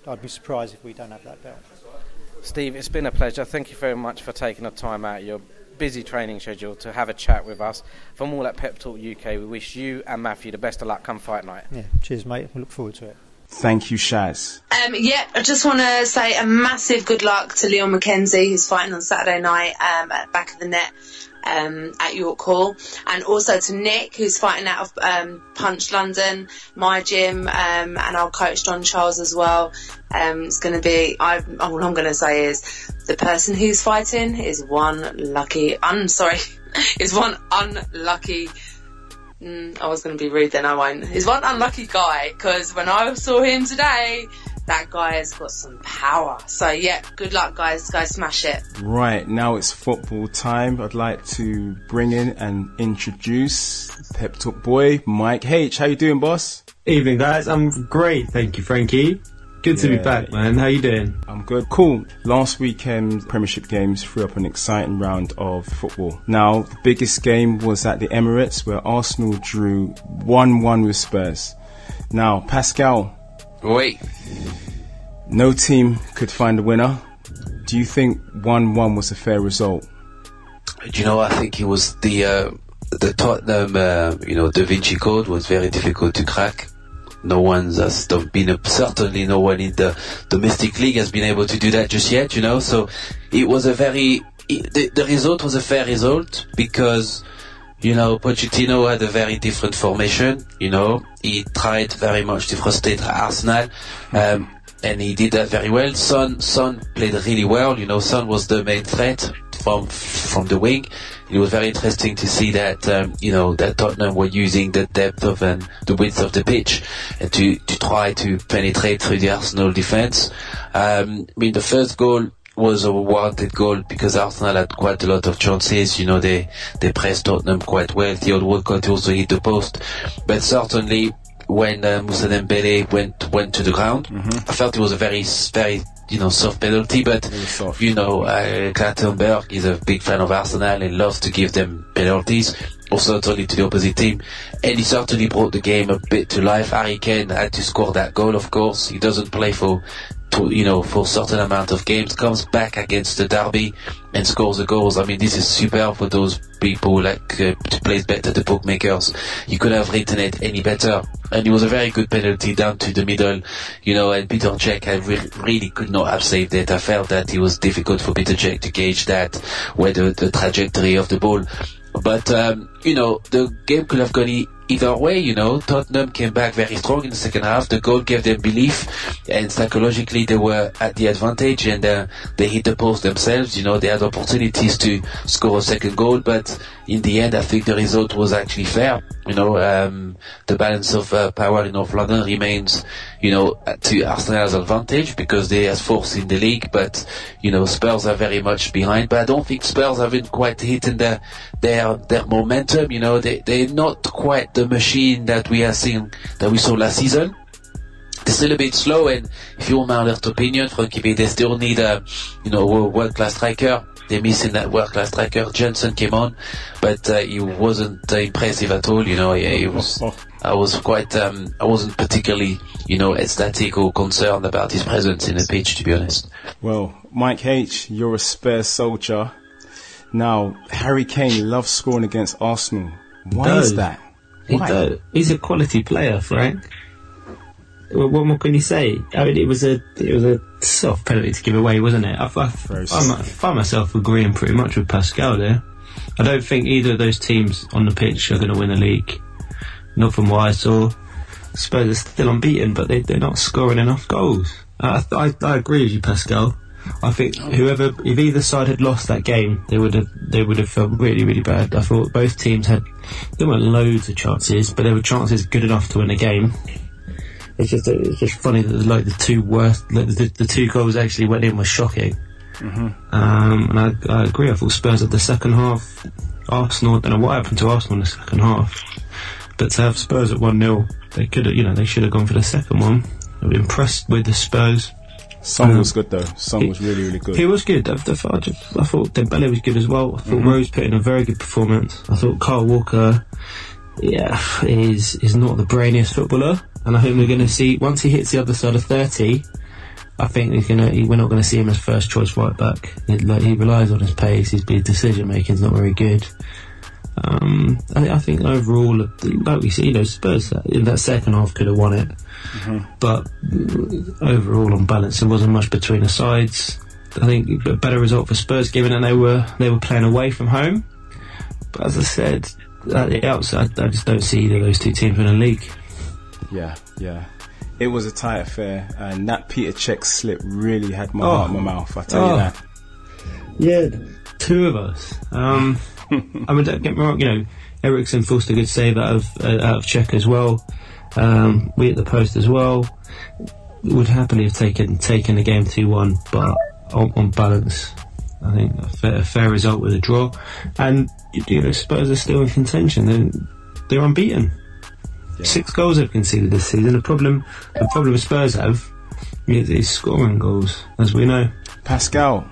I'd be surprised if we don't have that belt. Steve, it's been a pleasure. Thank you very much for taking the time out of your busy training schedule to have a chat with us. From all at Pep Talk UK, we wish you and Matthew the best of luck come fight night. Yeah, cheers, mate. We look forward to it. Thank you, Shaz. I just want to say a massive good luck to Leon McKenzie, who's fighting on Saturday night at Back of the Net at York Hall, and also to Nick, who's fighting out of Punch London, my gym, and our coach John Charles as well. It's going to be, all I'm going to say is the person who's fighting is one unlucky I was going to be rude then, I won't. He's one unlucky guy, because when I saw him today, that guy has got some power. So, yeah, good luck, guys. Go smash it. Right, now it's football time. I'd like to bring in and introduce Pep Talk boy, Mike H. How you doing, boss? Evening, guys. I'm great. Thank you, Frankie. Good to be back, man. How you doing? I'm good. Cool. Last weekend's Premiership games threw up an exciting round of football. Now, the biggest game was at the Emirates, where Arsenal drew 1-1 with Spurs. Now, Pascal. Wait. No team could find a winner. Do you think 1-1 was a fair result? Do you know, I think it was the Tottenham, Da Vinci Code was very difficult to crack. No one has been, certainly no one in the domestic league has been able to do that just yet, you know. So it was the result was a fair result because, you know, Pochettino had a very different formation, you know. He tried very much to frustrate Arsenal, and he did that very well. Son played really well, you know. Son was the main threat from the wing. It was very interesting to see that, that Tottenham were using the depth of and the width of the pitch and to try to penetrate through the Arsenal defense. The first goal was a warranted goal because Arsenal had quite a lot of chances. You know, they pressed Tottenham quite well. Theo Walcott also hit the post. But certainly when Moussa Dembele went to the ground, I felt it was a very, very, soft penalty, but, Clattenburg is a big fan of Arsenal and loves to give them penalties, also totally to the opposite team, and he certainly brought the game a bit to life. Harry Kane had to score that goal, of course. He doesn't play for a certain amount of games, comes back against the derby and scores the goals. I mean, this is super for those people to place better the bookmakers. You could have written it any better. And it was a very good penalty down to the middle, and Peter Cech really could not have saved it. I felt that it was difficult for Peter Cech to gauge that, where the trajectory of the ball. But, the game could have gone either way, Tottenham came back very strong in the second half. The goal gave them belief, and psychologically they were at the advantage, and they hit the post themselves. They had opportunities to score a second goal, but in the end, I think the result was actually fair. The balance of power in North London remains, to Arsenal's advantage because they are fourth in the league, but, Spurs are very much behind. But I don't think Spurs haven't quite hit their momentum. They're not quite the machine that we saw last season. They're still a bit slow, and if you want my honest opinion, Frankie, they still need a world-class striker. They're missing that world-class striker. Johnson came on, but he wasn't impressive at all. I wasn't particularly, ecstatic or concerned about his presence in the pitch, to be honest. Well, Mike H., you're a Spurs soldier. Now, Harry Kane loves scoring against Arsenal. Why is that? Why? He's a quality player, Frank. What more can you say? I mean, it was a soft penalty to give away, wasn't it? I find myself agreeing pretty much with Pascal there. I don't think either of those teams on the pitch are going to win the league. Not from what I saw. Spurs are still unbeaten, but they're not scoring enough goals. I agree with you, Pascal. I think if either side had lost that game, they would have felt really, really bad. I thought both teams there weren't loads of chances, but there were chances good enough to win the game. It's just funny that the two goals actually went in was shocking. And I agree. I thought Spurs at the second half, Arsenal, I don't know what happened to Arsenal in the second half, but to have Spurs at 1-0, they should have gone for the second one. I'm impressed with the Spurs. Son was good though. Son was really, really good. He was good. I thought Dembele was good as well. I thought Rose put in a very good performance. I thought Carl Walker, is not the brainiest footballer, and I think we're going to see once he hits the other side of 30. I think we're not going to see him as first choice right back. He relies on his pace. His decision making is not very good. I think overall, like we see, Spurs in that second half could have won it. But overall, on balance, there wasn't much between the sides. I think a better result for Spurs, given that they were playing away from home. But as I said at the outset, I just don't see either of those two teams in the league. Yeah. It was a tight affair, and that Peter Cech slip really had my heart in my mouth. I tell you that. Yeah, two of us. I mean, don't get me wrong. Eriksson forced a good save out of Czech as well. We at the post as well. Would happily have taken the game 2-1, but on balance, I think a fair result with a draw. And Spurs are still in contention. They're unbeaten. 6 goals they've conceded this season. The problem Spurs have is scoring goals, as we know. Pascal,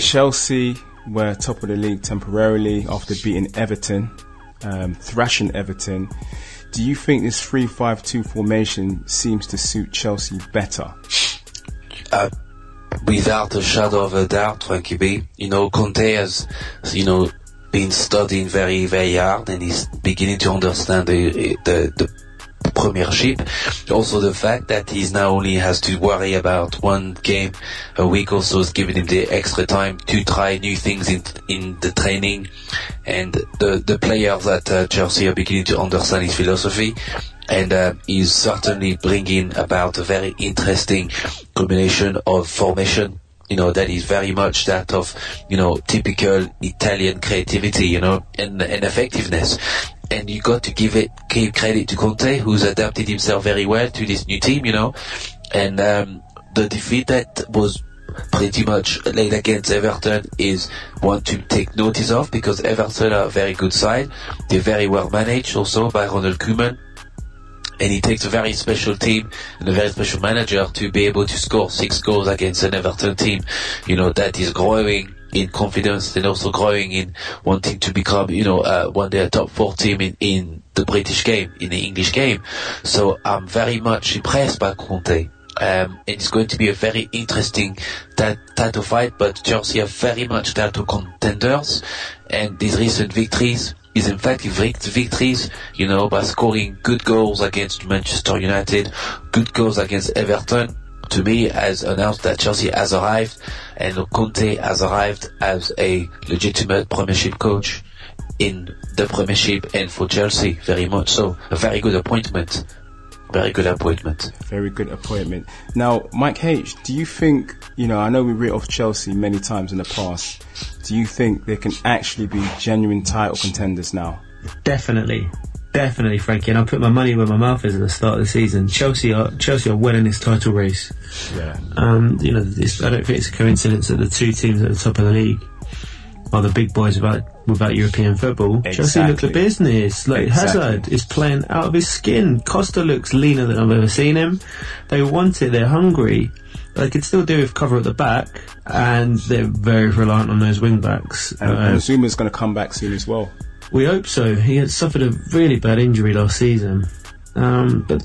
Chelsea were top of the league temporarily after beating Everton, thrashing Everton. Do you think this 3-5-2 formation seems to suit Chelsea better? Without a shadow of a doubt, Frankie B. Conte has, been studying very, very hard, and he's beginning to understand the Premiership. Also, the fact that he's now only has to worry about one game a week also is giving him the extra time to try new things in the training, and the players at Chelsea are beginning to understand his philosophy, and he's certainly bringing about a very interesting combination of formation. That is very much that of, typical Italian creativity, and effectiveness. And you got to give credit to Conte, who's adapted himself very well to this new team, And the defeat that was pretty much laid against Everton is one to take notice of, because Everton are a very good side. They're very well managed also by Ronald Koeman. And it takes a very special team and a very special manager to be able to score 6 goals against an Everton team, that is growing in confidence and also growing in wanting to become, one day a top 4 team in the British game, in the English game. So I'm very much impressed by Conte. And it's going to be a very interesting title fight, but Chelsea are very much title contenders, and these recent victories is in fact victories, by scoring good goals against Manchester United, good goals against Everton. To me, has announced that Chelsea has arrived, and Conte has arrived as a legitimate Premiership coach in the Premiership, and for Chelsea, very much so. A very good appointment. Very good appointment. Very good appointment. Now, Mike H, do you think, I know we writ off Chelsea many times in the past, do you think they can actually be genuine title contenders now? Definitely, Frankie, and I put my money where my mouth is at the start of the season. Chelsea are well in this title race. Yeah. I don't think it's a coincidence that the 2 teams at the top of the league are the big boys without European football. Exactly. Chelsea look the business. Hazard is playing out of his skin. Costa looks leaner than I've ever seen him. They want it. They're hungry. They could still do with cover at the back, and they're very reliant on those wing backs. And Zuma's going to come back soon as well. We hope so. He had suffered a really bad injury last season, but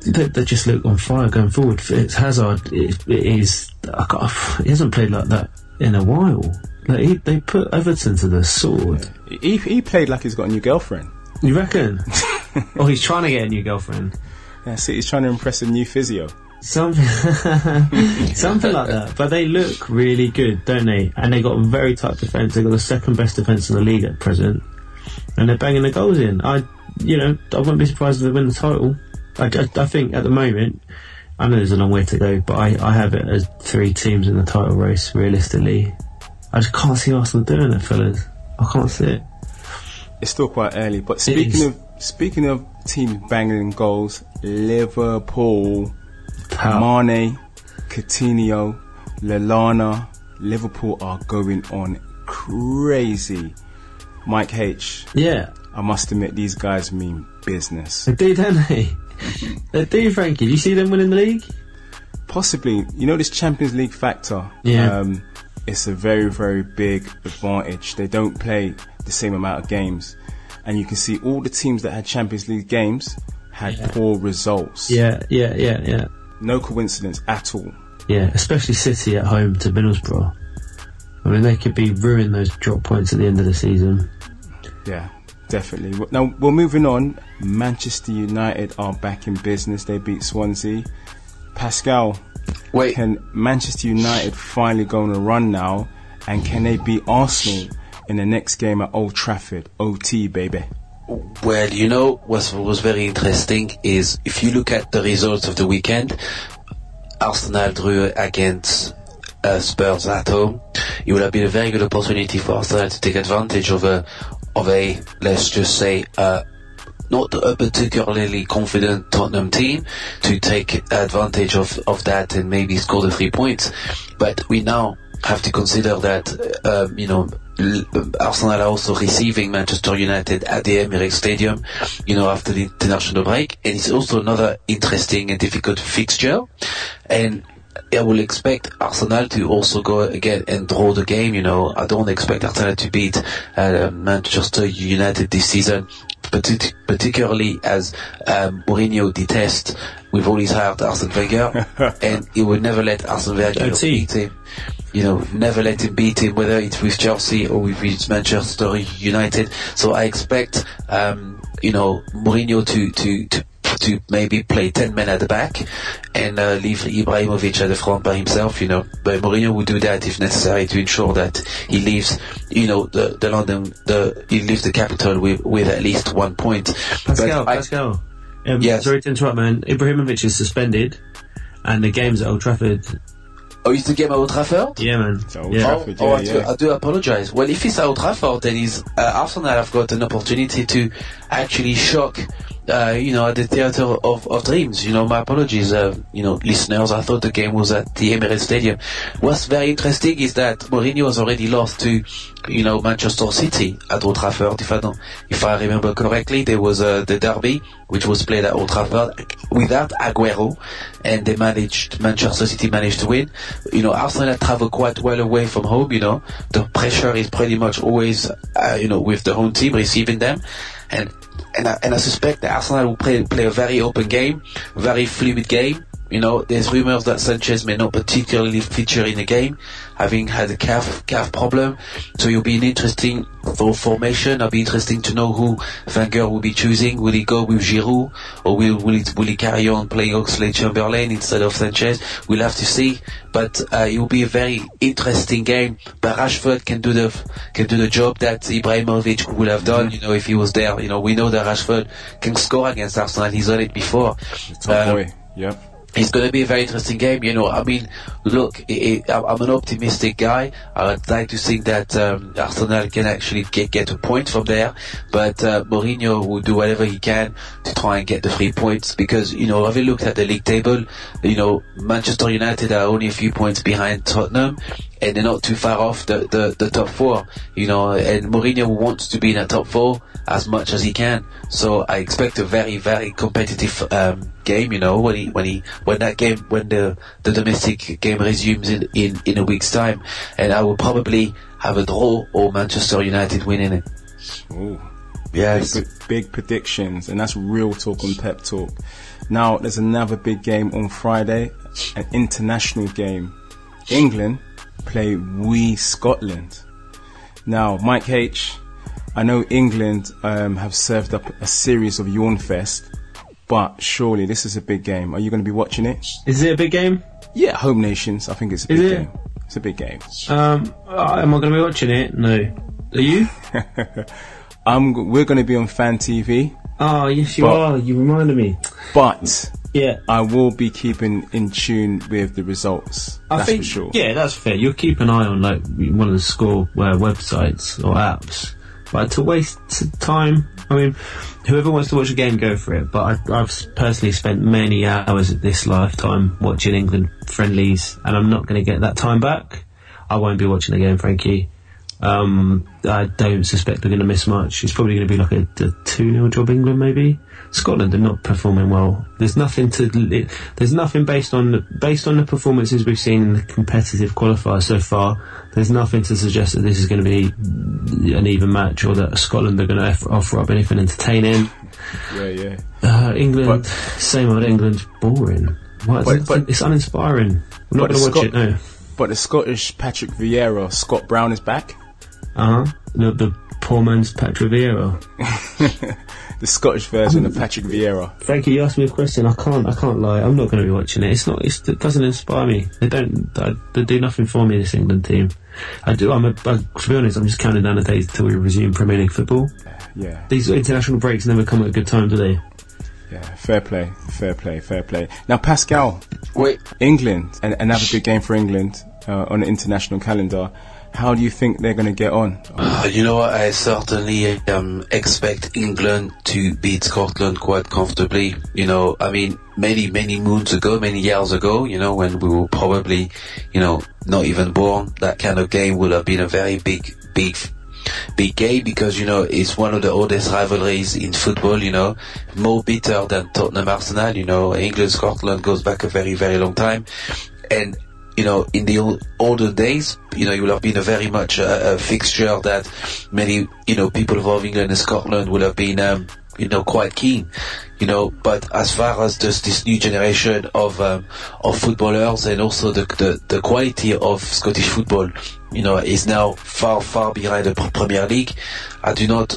they just look on fire going forward. It's Hazard. He hasn't played like that in a while. They put Everton to the sword. Yeah. He played like he's got a new girlfriend. You reckon? Oh, he's trying to get a new girlfriend. Yeah, see, he's trying to impress a new physio. Something like that. But they look really good, don't they? And they got a very tight defence. They got the second best defence in the league at present, and they're banging the goals in. I wouldn't be surprised if they win the title. I think at the moment, I know there's a long way to go, but I have it as 3 teams in the title race realistically. I just can't see Arsenal doing it, fellas. I can't see it. It's still quite early, but speaking of teams banging goals, Liverpool, Mane, Coutinho, Lallana, Liverpool are going on crazy. Mike H. Yeah. I must admit, these guys mean business. They do, don't they? They do, Frankie. Do you see them winning the league? Possibly. This Champions League factor. Yeah. It's a very, very big advantage. They don't play the same amount of games. And you can see all the teams that had Champions League games had poor results. Yeah. No coincidence at all. Yeah, especially City at home to Middlesbrough. I mean, they could be ruining those drop points at the end of the season. Yeah, definitely. Now, we're moving on. Manchester United are back in business. They beat Swansea. Pascal, can Manchester United finally go on a run now? And can they beat Arsenal in the next game at Old Trafford? OT, baby. Well, what was very interesting is if you look at the results of the weekend, Arsenal drew against Spurs at home. It would have been a very good opportunity for Arsenal to take advantage of of a, let's just say, not a particularly confident Tottenham team to take advantage of that and maybe score the 3 points. But we now have to consider that, Arsenal are also receiving Manchester United at the Emirates Stadium, after the international break. And it's also another interesting and difficult fixture. And I will expect Arsenal to also go again and draw the game. I don't expect Arsenal to beat Manchester United this season, particularly as Mourinho detests with all his heart Arsene Wenger, and he would never let Arsene Wenger beat him. Never let him beat him, whether it's with Chelsea or with Manchester United. So I expect, Mourinho to maybe play 10 men at the back and leave Ibrahimovic at the front by himself, But Mourinho would do that if necessary to ensure that he leaves, he leaves the capital with at least 1 point. Pascal. Yes. Sorry to interrupt, man. Ibrahimovic is suspended, and the game's at Old Trafford. Oh, it's the game at Old Trafford? Yeah, man. Trafford, I do apologize. Well, if it's at Old Trafford, then Arsenal have got an opportunity to actually shock, at the theatre of dreams. My apologies, listeners. I thought the game was at the Emirates Stadium. What's very interesting is that Mourinho has already lost to, Manchester City at Old Trafford. If I remember correctly, there was the derby, which was played at Old Trafford without Aguero, and Manchester City managed to win. Arsenal travel quite well away from home. The pressure is pretty much always, with the home team receiving them, and I suspect that Arsenal will play a very open game, very fluid game. There's rumors that Sanchez may not particularly feature in the game, having had a calf problem. So it'll be an interesting formation. It'll be interesting to know who Wenger will be choosing. Will he go with Giroud, or will he carry on playing Oxlade-Chamberlain instead of Sanchez? We'll have to see. But it will be a very interesting game. But Rashford can do the job that Ibrahimovic would have done, if he was there. We know that Rashford can score against Arsenal. He's done it before. Top boy. Yep. It's going to be a very interesting game, Look, I'm an optimistic guy. I'd like to think that Arsenal can actually get a point from there, but Mourinho will do whatever he can to try and get the 3 points, because, have you looked at the league table, Manchester United are only a few points behind Tottenham, and they're not too far off the top 4, and Mourinho wants to be in the top 4 as much as he can. So I expect a very, very competitive game, when the domestic game resumes in a week's time, and I will probably have a draw or Manchester United winning it. Ooh. Yes. Big predictions, and that's real talk on Pep Talk. Now, there's another big game on Friday, an international game. England play Scotland. Now, Mike H., I know England have served up a series of Yawn Fest, but surely this is a big game. Are you going to be watching it? Is it a big game? Yeah, home nations. I think it's a big game. It's a big game. Am I going to be watching it? No. Are you? We're going to be on Fan TV. Oh, yes, you are. You reminded me. But yeah, I will be keeping in tune with the results. That's for sure. Yeah, that's fair. You'll keep an eye on one of the score websites or apps. But to waste time, I mean, whoever wants to watch a game, go for it. But I've personally spent many hours of this lifetime watching England friendlies, and I'm not going to get that time back. I won't be watching the game, Frankie. I don't suspect we're going to miss much. It's probably going to be like a 2-0 job, England, maybe. Scotland are not performing well. There's nothing based on the performances we've seen in the competitive qualifiers so far. There's nothing to suggest that this is going to be an even match, or that Scotland are going to offer up anything entertaining. Yeah. England, same old England, boring. It's uninspiring. I'm not going to watch it, no. But the Scottish Patrick Vieira, Scott Brown, is back. The poor man's Patrick Vieira. The Scottish version of Patrick Vieira. Frankie, you asked me a question. I can't lie. I'm not going to be watching it. It doesn't inspire me. They do nothing for me, this England team. To be honest, I'm just counting down the days until we resume Premier League football. Yeah. These international breaks never come at a good time, do they? Yeah, fair play. Now, Pascal. Wait. England, and another big game for England on the international calendar. How do you think they're going to get on? You know what? I certainly expect England to beat Scotland quite comfortably. You know, I mean, many years ago, you know, when we were probably, you know, not even born, that kind of game would have been a very big game, because, you know, it's one of the oldest rivalries in football, you know, more bitter than Tottenham Arsenal. You know, England-Scotland goes back a very, very long time. And, you know, in the olden days, you know, it would have been a very much a fixture that many, you know, people of England and Scotland would have been, you know, quite keen, you know. But as far as just this new generation of footballers, and also the quality of Scottish football, you know, is now far behind the Premier League. I do not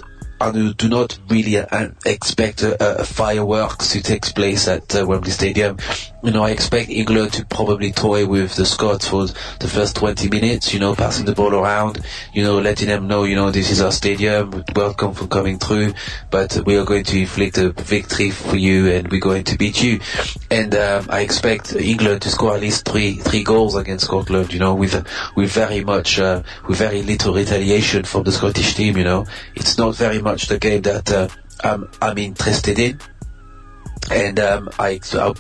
really expect fireworks to take place at Wembley Stadium. You know, I expect England to probably toy with the Scots for the first 20 minutes, you know, passing the ball around, you know, letting them know, you know, this is our stadium, welcome for coming through, but we are going to inflict a victory for you, and we're going to beat you. And I expect England to score at least three goals against Scotland, you know, with very little retaliation from the Scottish team, you know. It's not very much the game that I'm interested in. And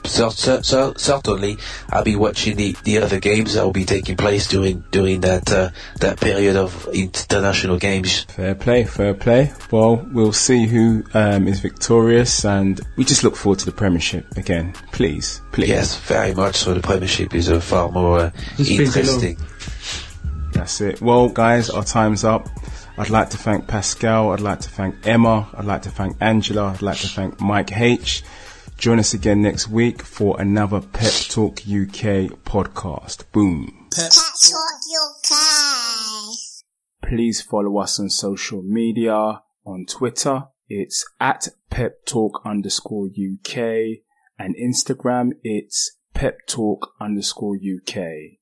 certainly I'll be watching the other games that will be taking place during that period of international games. Fair play. Well, we'll see who is victorious, and we just look forward to the Premiership again. Please. Yes, very much so. The Premiership is far more interesting. That's it. Well, guys, our time's up. I'd like to thank Pascal, I'd like to thank Emma, I'd like to thank Angela, I'd like to thank Mike H. Join us again next week for another Pep Talk UK podcast. Boom. Pep Talk UK. Please follow us on social media. On Twitter, it's at Pep Talk _UK, and Instagram, it's Pep Talk _UK.